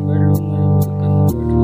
Bedroom में वो conservatory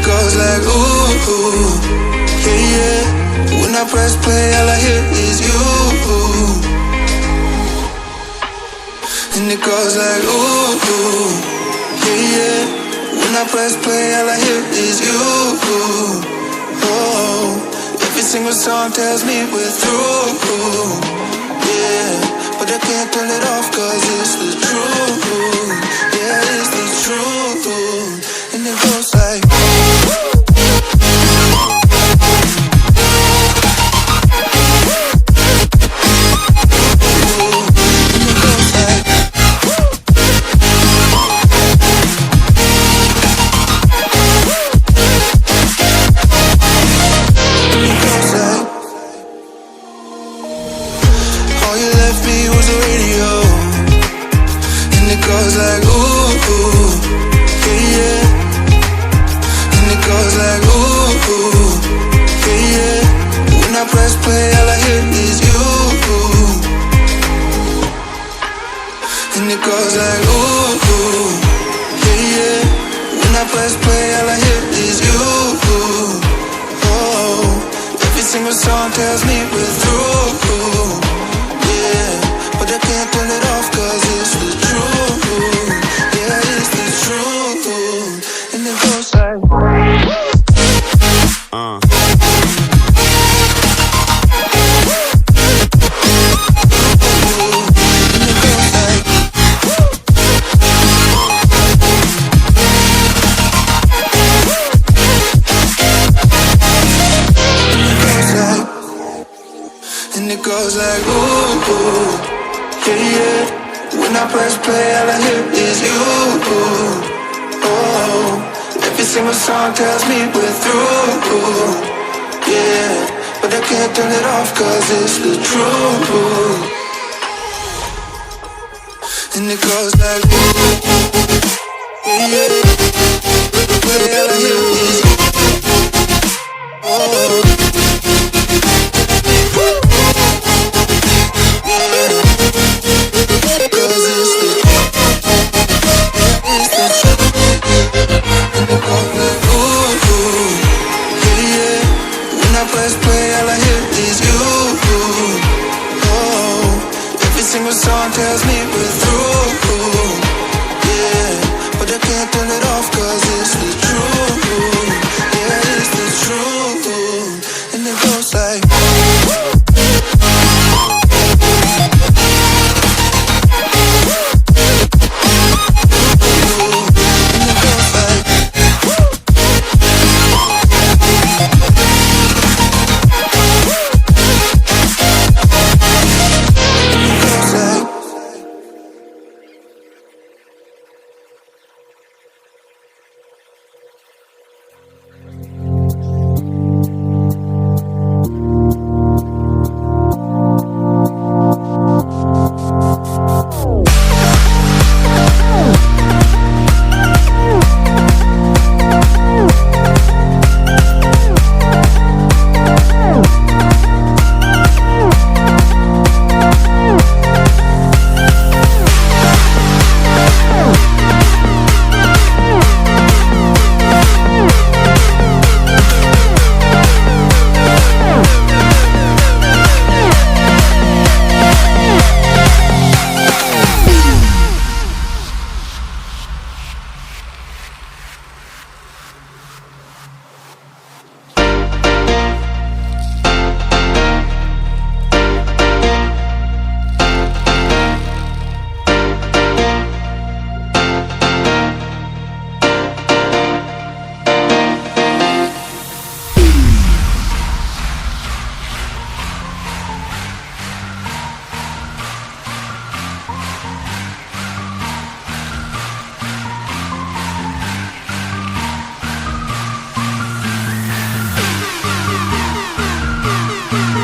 goes like ooh, yeah, yeah. When I press play, all I hear is you. And it goes like ooh, yeah, yeah. When I press play, all I hear is you. Oh, every single song tells me we're through. Yeah, but I can't turn it off 'cause it's the truth. Yeah, it's the truth. goes like ooh, ooh, yeah, yeah. When I press play, all I hear is you. Oh, every single song tells me we're through. Yeah, but I can't turn it off 'cause it's the truth. And it goes like yeah, yeah. Play all I hear is you. Oh. Press play, all I hear is you. Oh, every single song tells me we're through. Yeah, but I can't turn it off.